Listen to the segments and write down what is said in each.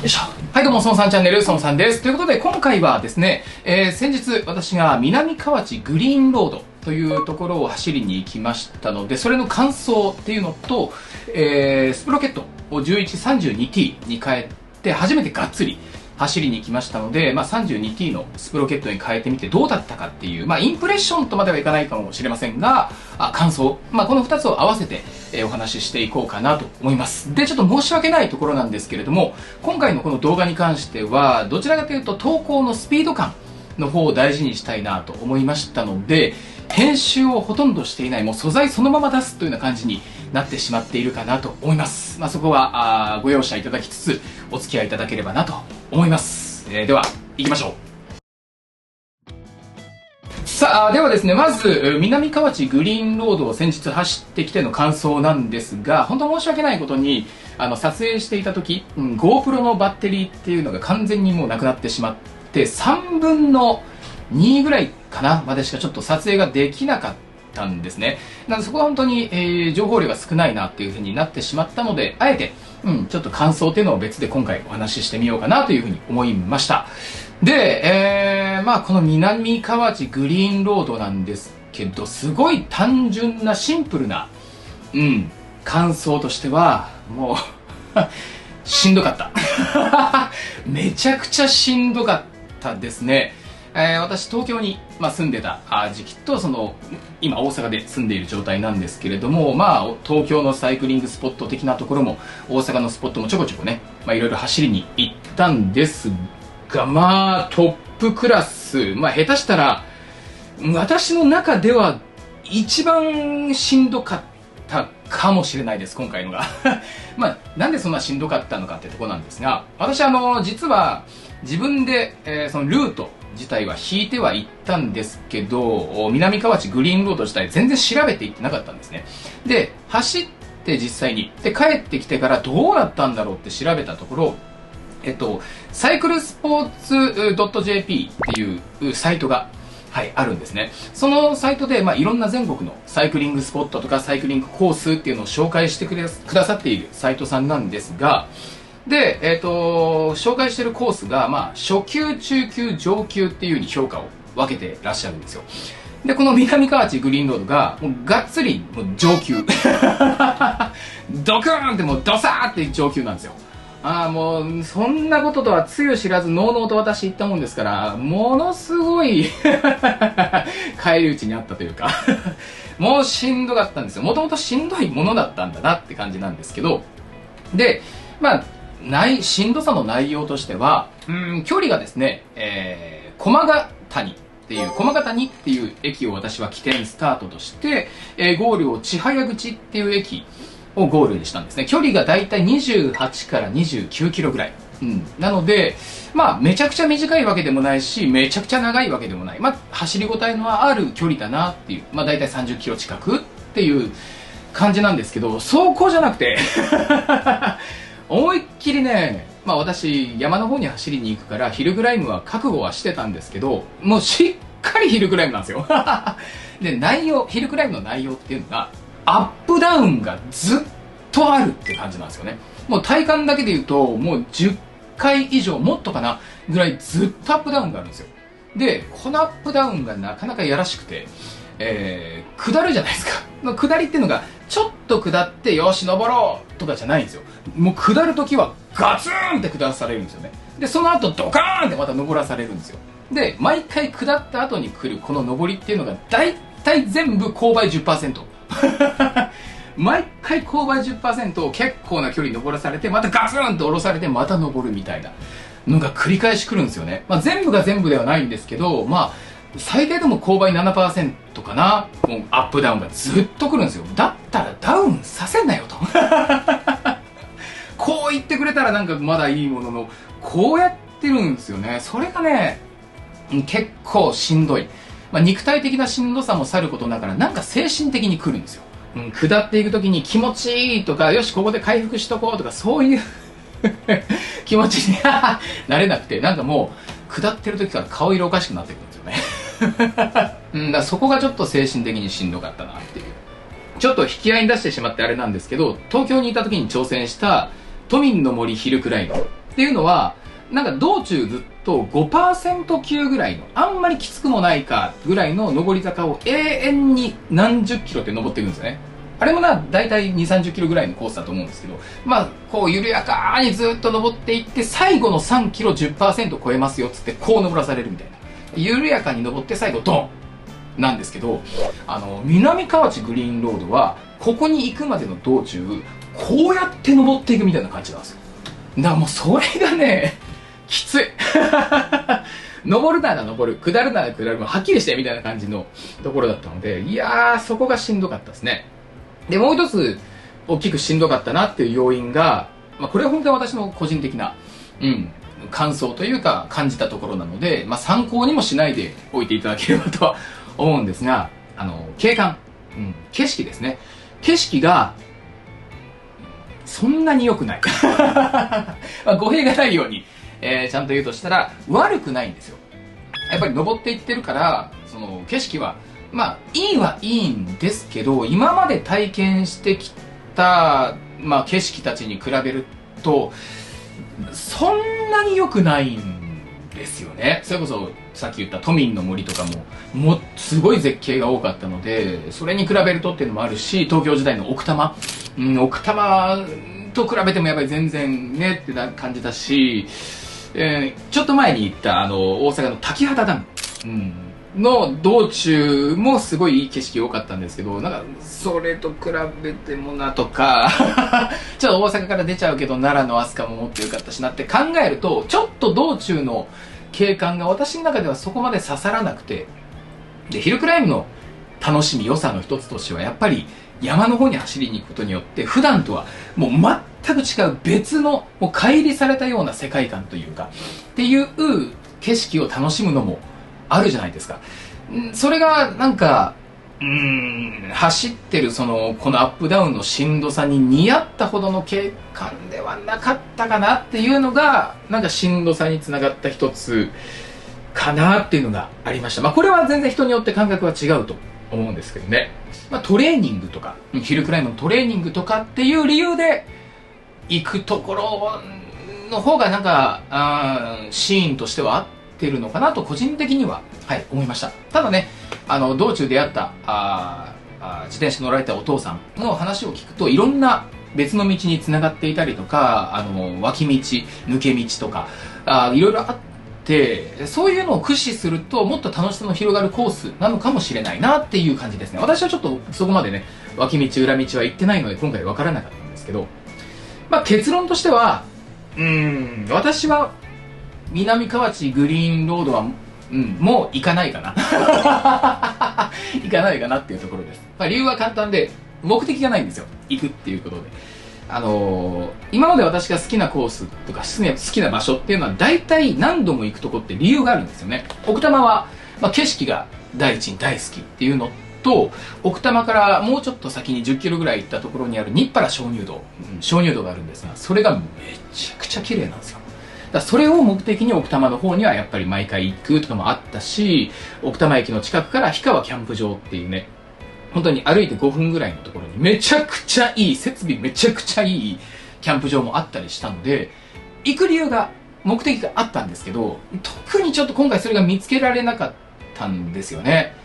よいしょ。はい、どうも、そのさんチャンネル、そのさんです。ということで、今回はですね、先日、私が南河内グリーンロードというところを走りに行きましたので、それの感想っていうのと、スプロケットを 1132T に変えて、初めてがっつり走りに行きましたので、32T のスプロケットに変えてみてどうだったかっていう、インプレッションとまではいかないかもしれませんが、感想、この2つを合わせて、お話ししていこうかなと思います。で、ちょっと申し訳ないところなんですけれども、今回のこの動画に関しては、どちらかというと投稿のスピード感の方を大事にしたいなと思いましたので、編集をほとんどしていない、もう素材そのまま出すというような感じになってしまっているかなと思います。そこはご容赦いただきつつ、お付き合いいただければなと思います。では、行きましょう。さあ、ではですね、まず、南河内グリーンロードを先日走ってきての感想なんですが、本当申し訳ないことに、撮影していた時、GoPro のバッテリーっていうのが完全にもうなくなってしまって、3分の2ぐらいかなまでしかちょっと撮影ができなかったんですね。なのでそこは本当に、情報量が少ないなっていう風になってしまったので、あえて、ちょっと感想っていうのを別で今回お話ししてみようかなという風に思いました。で、この南河内グリーンロードなんですけど、すごい単純なシンプルな、感想としては、もう、しんどかった。めちゃくちゃしんどかったですね。私、東京に、住んでた時期と、今大阪で住んでいる状態なんですけれども、東京のサイクリングスポット的なところも、大阪のスポットもちょこちょこね、いろいろ走りに行ったんですが、トップクラス、下手したら、私の中では一番しんどかったかもしれないです、今回のが。なんでそんなしんどかったのかってとこなんですが、私実は自分で、そのルート自体は引いてはいったんですけど、南河内グリーンロード自体全然調べていってなかったんですね。で、走って実際に、で、帰ってきてからどうだったんだろうって調べたところ、サイクルスポーツ .jp っていうサイトが、あるんですね。そのサイトで、いろんな全国のサイクリングスポットとかサイクリングコースっていうのを紹介してくださっているサイトさんなんですが、で、紹介しているコースが、初級、中級、上級っていう風に評価を分けてらっしゃるんですよ。で、この南河内グリーンロードが、もうがっつりもう上級。ドクーンってもうドサーって上級なんですよ。もう、そんなこととはつゆ知らず、のうのうと私言ったもんですから、ものすごい返り討ちにあったというかもうしんどかったんですよ。もともとしんどいものだったんだなって感じなんですけど、で、しんどさの内容としては、距離がですね、駒ヶ谷っていう駅を私は起点スタートとして、ゴールを千早口っていう駅をゴールにしたんですね。距離がだいたい28から29キロぐらい。なので、めちゃくちゃ短いわけでもないし、めちゃくちゃ長いわけでもない。走り応えのある距離だなっていう。だいたい30キロ近くっていう感じなんですけど、走行じゃなくて、思いっきりね、私、山の方に走りに行くから、ヒルクライムは覚悟はしてたんですけど、もうしっかりヒルクライムなんですよ。で、ヒルクライムの内容っていうのが、アップダウンがずっとあるって感じなんですよね。もう体感だけで言うと、もう10回以上、もっとかな、ぐらいずっとアップダウンがあるんですよ。で、このアップダウンがなかなかやらしくて、下るじゃないですか。下りっていうのが、ちょっと下って、よし、登ろうとかじゃないんですよ。もう下るときはガツンって下らされるんですよね。で、その後ドカーンってまた登らされるんですよ。で、毎回下った後に来るこの登りっていうのが、だいたい全部勾配 10%。毎回勾配 10% を結構な距離登らされて、またガツンと下ろされて、また登るみたいなのが繰り返し来るんですよね。全部が全部ではないんですけど、最低でも勾配 7% かな、もうアップダウンがずっと来るんですよ。だったらダウンさせんなよと。こう言ってくれたらなんかまだいいものの、こうやってるんですよね。それがね、結構しんどい。肉体的なしんどさもさることながら、なんか精神的に来るんですよ。下っていくときに気持ちいいとか、よし、ここで回復しとこうとか、そういう気持ちになれなくて、なんかもう、下ってる時から顔色おかしくなってくるんですよね。だからそこがちょっと精神的にしんどかったなっていう。ちょっと引き合いに出してしまってあれなんですけど、東京にいた時に挑戦した都民の森ヒルクライムっっていうのは、なんか道中ずっと5% 級ぐらいの、あんまりきつくもないかぐらいの上り坂を永遠に何十キロって登っていくんですよね。あれもだいたい2、30キロぐらいのコースだと思うんですけど、こう緩やかにずっと登っていって、最後の3キロ 10% 超えますよっつってこう登らされるみたいな。緩やかに登って最後ドンなんですけど、南河内グリーンロードは、ここに行くまでの道中、こうやって登っていくみたいな感じなんですよ。だからもうそれがね、きつい。登るなら登る、下るなら下る、もうはっきりしてみたいな感じのところだったので、いやー、そこがしんどかったですね。で、もう一つ、大きくしんどかったなっていう要因が、これは本当に私の個人的な、感想というか感じたところなので、参考にもしないでおいていただければとは思うんですが、景観、景色ですね。景色が、そんなに良くない。語弊がないように、ちゃんと言うとしたら、悪くないんですよ。やっぱり登っていってるから、その景色は、いいはいいんですけど、今まで体験してきた、景色たちに比べると、そんなに良くないんですよね。それこそ、さっき言った都民の森とかも、すごい絶景が多かったので、それに比べるとっていうのもあるし、東京時代の奥多摩、奥多摩と比べてもやっぱり全然ねってな感じだし、ちょっと前に行った大阪の滝畑ダム、の道中もすごいいい景色多かったんですけど、なんかそれと比べてもなとかちょっと大阪から出ちゃうけど奈良の飛鳥ももっと良かったしなって考えると、ちょっと道中の景観が私の中ではそこまで刺さらなくて、でヒルクライムの楽しみ良さの一つとしては、やっぱり山の方に走りに行くことによって普段とはもう全く違う別のもう乖離されたような世界観というかっていう景色を楽しむのもあるじゃないですか。それがなんか走ってるこのアップダウンのしんどさに似合ったほどの景観ではなかったかなっていうのが、なんかしんどさにつながった一つかなっていうのがありました。これは全然人によって感覚は違うと思うんですけどね。トレーニングとかヒルクライムのトレーニングとかっていう理由で行くところの方がなんかシーンとしては合ってるのかなと個人的には、思いました。ただね、道中出会った自転車乗られたお父さんの話を聞くと、いろんな別の道につながっていたりとか、脇道抜け道とかいろいろあって、そういうのを駆使するともっと楽しさの広がるコースなのかもしれないなっていう感じですね。私はちょっとそこまでね、脇道裏道は行ってないので今回分からなかったんですけど、結論としては私は南河内グリーンロードはもう行かないかな行かないかなっていうところです。理由は簡単で、目的がないんですよ、行くっていうことで。今まで私が好きなコースとか好きな場所っていうのは大体何度も行くとこって理由があるんですよね。奥多摩は、景色が第一に大好きっていうのと、奥多摩からもうちょっと先に10キロぐらい行ったところにある日原鍾乳洞、鍾乳洞があるんですが、それがめちゃくちゃ綺麗なんですよ。だそれを目的に奥多摩の方にはやっぱり毎回行くとかもあったし、奥多摩駅の近くから氷川キャンプ場っていうね、本当に歩いて5分ぐらいのところにめちゃくちゃいい、設備めちゃくちゃいいキャンプ場もあったりしたので、行く理由が、目的があったんですけど、特にちょっと今回それが見つけられなかったんですよね。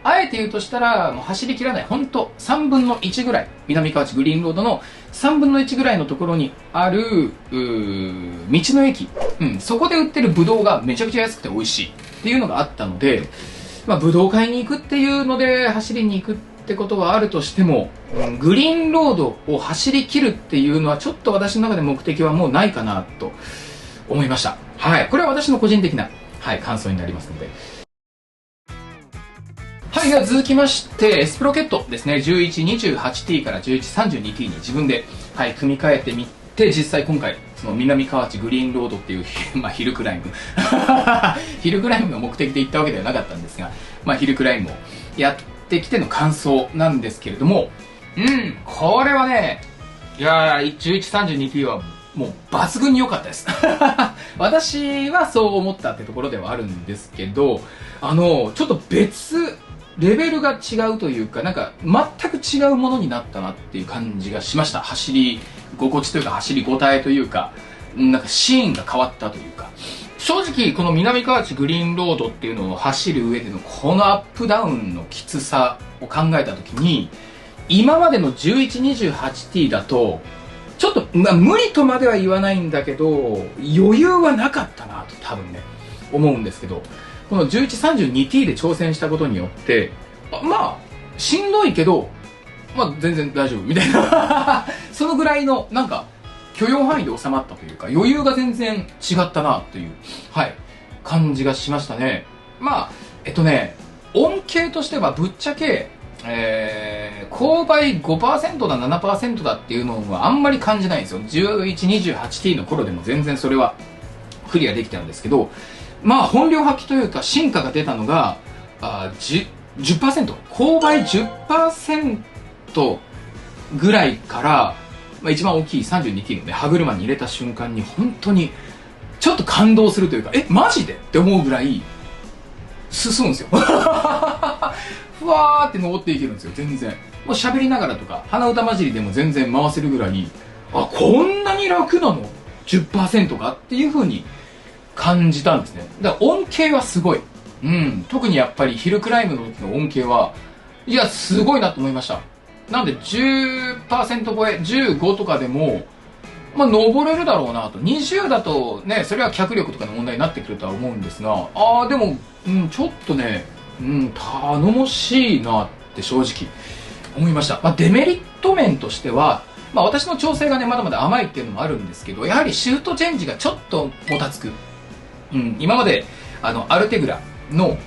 あえて言うとしたら、もう走りきらない、本当3分の1ぐらい、南河内グリーンロードの3分の1ぐらいのところにある、道の駅、そこで売ってるブドウがめちゃくちゃ安くて美味しいっていうのがあったので、ブドウ買いに行くっていうので走りに行くってことはあるとしても、グリーンロードを走り切るっていうのはちょっと私の中で目的はもうないかなと思いました。これは私の個人的な、感想になりますので。では続きまして、エスプロケットですね。1128T から 1132T に自分で、組み替えてみて、実際今回、その南河内グリーンロードっていう、ヒルクライム。ヒルクライムの目的で行ったわけではなかったんですが、ヒルクライムをやってきての感想なんですけれども、これはね、1132T はもう抜群に良かったです。私はそう思ったってところではあるんですけど、ちょっとレベルが違うというか、なんか全く違うものになったなっていう感じがしました。走り心地というか走り応えというか、なんかシーンが変わったというか、正直この南河内グリーンロードっていうのを走る上でのこのアップダウンのきつさを考えた時に、今までの 1128T だとちょっと、無理とまでは言わないんだけど余裕はなかったなと多分ね思うんですけど、この 1132T で挑戦したことによって、まあしんどいけど全然大丈夫みたいなそのぐらいのなんか許容範囲で収まったというか、余裕が全然違ったなという、感じがしましたね。恩恵としてはぶっちゃけ、勾配 5% だ 7% だっていうのはあんまり感じないんですよ。1128T の頃でも全然それはクリアできたんですけど、本領発揮というか進化が出たのが10%、勾配 10% ぐらいから、一番大きい 32T のね歯車に入れた瞬間に本当にちょっと感動するというか、マジでって思うぐらい進むんですよふわーって登っていけるんですよ。全然もう喋りながらとか鼻歌混じりでも全然回せるぐらい、こんなに楽なの 10% かっていう風に感じたんですね。だから恩恵はすごい、特にやっぱりヒルクライムの時の恩恵はいやすごいなと思いました。なんで 10% 超え15とかでも登れるだろうなと。20だとねそれは脚力とかの問題になってくるとは思うんですが、でも、ちょっとね、頼もしいなって正直思いました。デメリット面としては、私の調整がねまだまだ甘いっていうのもあるんですけど、やはりシフトチェンジがちょっともたつく。今までアルテグラの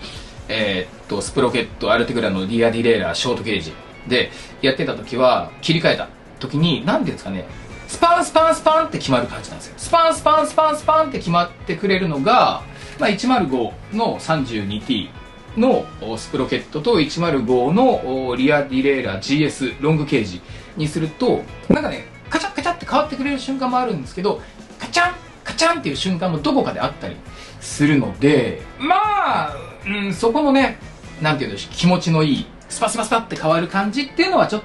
スプロケットアルテグラのリアディレイラーショートゲージでやってた時は、切り替えた時に何ていうんですかね、スパンスパンスパンって決まる感じなんですよ。スパンスパンスパンスパンって決まってくれるのが、105の 32T のスプロケットと105のリアディレイラー GS ロングケージにすると、なんかねカチャカチャって変わってくれる瞬間もあるんですけど、カチャンカチャンっていう瞬間もどこかであったりするので、そこのねなんていうんでしょう、気持ちのいいスパスパスパって変わる感じっていうのはちょっ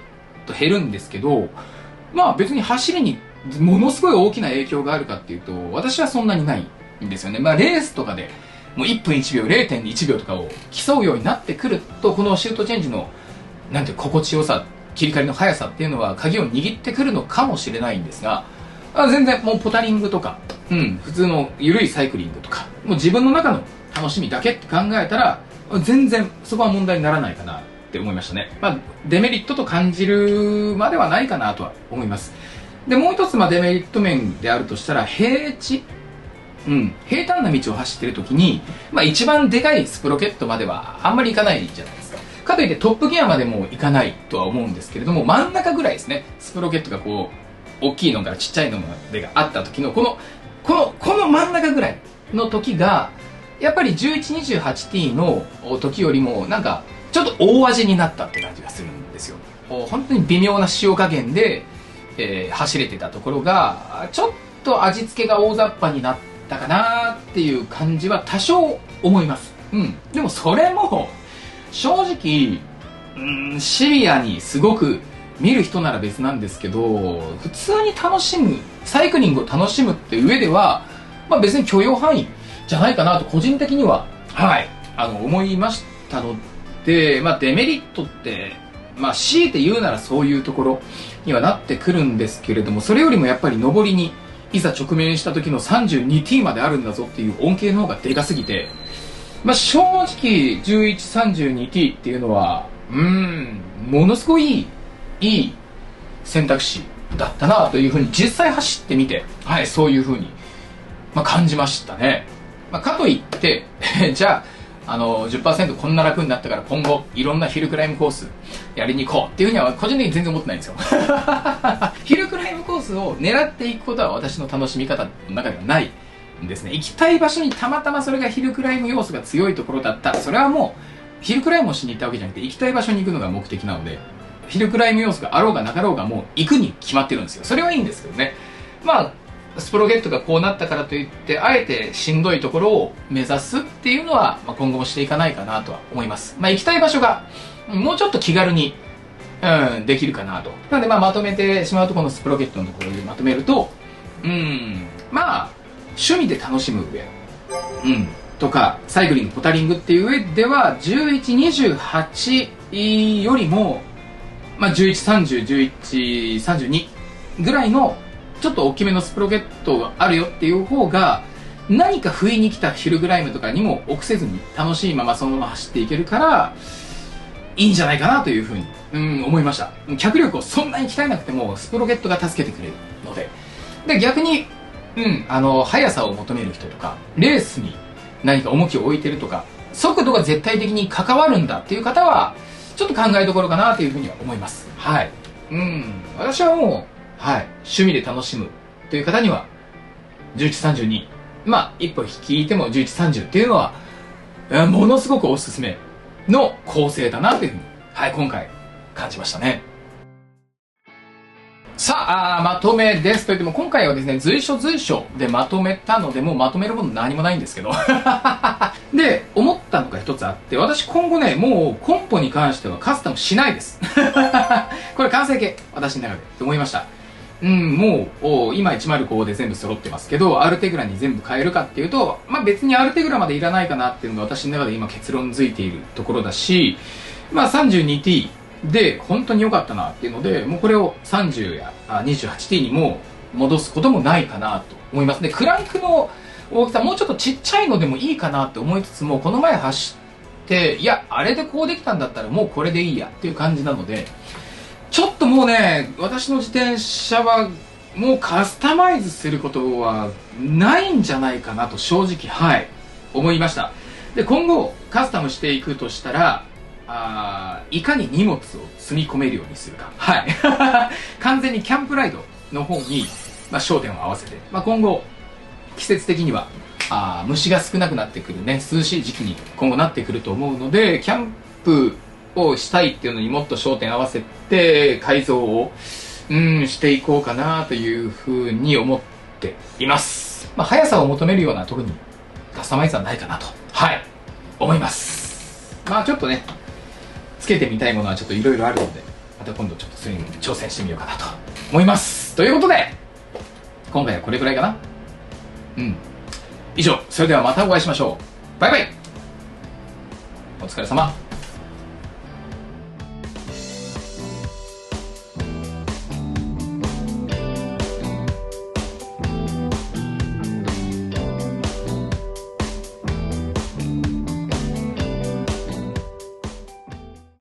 と減るんですけど、別に走りにものすごい大きな影響があるかっていうと私はそんなにないんですよね。レースとかでもう1分1秒 0.1 秒とかを競うようになってくると、このシフトチェンジのなんていう心地よさ、切り替えの速さっていうのは鍵を握ってくるのかもしれないんですが、全然もうポタリングとか、普通の緩いサイクリングとか、もう自分の中の楽しみだけって考えたら全然そこは問題にならないかなって思いましたね。デメリットと感じるまではないかなとは思います。でもう一つデメリット面であるとしたら平地、平坦な道を走ってる時に、一番でかいスプロケットまではあんまりいかないじゃないですか。かといってトップギアまでもいかないとは思うんですけれども、真ん中ぐらいですね。スプロケットがこう大きいのからちっちゃいのまでがあった時のこの真ん中ぐらいの時がやっぱり 1128T の時よりもなんかちょっと大味になったって感じがするんですよ。本当に微妙な塩加減で、走れてたところがちょっと味付けが大雑把になったかなっていう感じは多少思います。でもそれも正直、シビアにすごく見る人なら別なんですけど、普通に楽しむサイクリングを楽しむって上では、別に許容範囲じゃないかなと個人的には思いましたので、デメリットって強いて言うならそういうところにはなってくるんですけれども、それよりもやっぱり上りにいざ直面した時の 32T まであるんだぞっていう恩恵の方がでかすぎて、正直 1132T っていうのはものすごいいい選択肢だったなというふうに実際走ってみて、そういうふうに、感じましたね。かといってじゃあ10% こんな楽になったから今後いろんなヒルクライムコースやりに行こうっていうふうには個人的に全然思ってないんですよヒルクライムコースを狙っていくことは私の楽しみ方の中ではないんですね。行きたい場所にたまたまそれがヒルクライム要素が強いところだったら、それはもうヒルクライムをしに行ったわけじゃなくて行きたい場所に行くのが目的なので、ヒルクライム要素があろうがなかろうがもう行くに決まってるんですよ。それはいいんですけどね。スプロゲットがこうなったからといってあえてしんどいところを目指すっていうのは、今後もしていかないかなとは思います。行きたい場所がもうちょっと気軽に、できるかなと。なのでまとめてしまうと、このスプロゲットのところでまとめると、まあ趣味で楽しむ上、とかサイクリングポタリングっていう上では1128よりも、まあ、11301132ぐらいのちょっと大きめのスプロケットがあるよっていう方が、何か不意に来たヒルクライムとかにも臆せずに楽しいままそのまま走っていけるからいいんじゃないかなというふうに、思いました。脚力をそんなに鍛えなくてもスプロケットが助けてくれるので、逆に、速さを求める人とかレースに何か重きを置いてるとか、速度が絶対的に関わるんだっていう方はちょっと考えどころかなというふうには思います。はい。私はもう、趣味で楽しむという方には1132、まあ一歩引いても1130っていうのはものすごくおすすめの構成だなというふうに、今回感じましたね。さあ、まとめです。といっても今回はですね、随所随所でまとめたので、もうまとめるもの何もないんですけどで、思ったのが一つあって、私今後ね、もうコンポに関してはカスタムしないですこれ完成形、私の中でと思いました。もう今105で全部揃ってますけど、アルテグラに全部変えるかっていうと、まあ別にアルテグラまでいらないかなっていうのが私の中で今結論づいているところだし、まあ 32T で本当に良かったなっていうので、もうこれを30や28T にも戻すこともないかなと思います。で、クランクの大きさもうちょっとちっちゃいのでもいいかなって思いつつも、この前走って、いや、あれでこうできたんだったらもうこれでいいやっていう感じなので、ちょっともうね、私の自転車はもうカスタマイズすることはないんじゃないかなと正直、思いました。で、今後カスタムしていくとしたら、いかに荷物を積み込めるようにするか。完全にキャンプライドの方に、焦点を合わせて、今後、季節的には、虫が少なくなってくるね、涼しい時期に今後なってくると思うので、キャンプをしたいっていうのにもっと焦点合わせて、改造を、していこうかなというふうに思っています。速さを求めるような特にカスタマイズはないかなと、思います。ちょっとね、つけてみたいものはちょっといろいろあるので、また今度ちょっとそれにも挑戦してみようかなと思います。ということで、今回はこれくらいかな。以上、それではまたお会いしましょう。バイバイ。お疲れ様。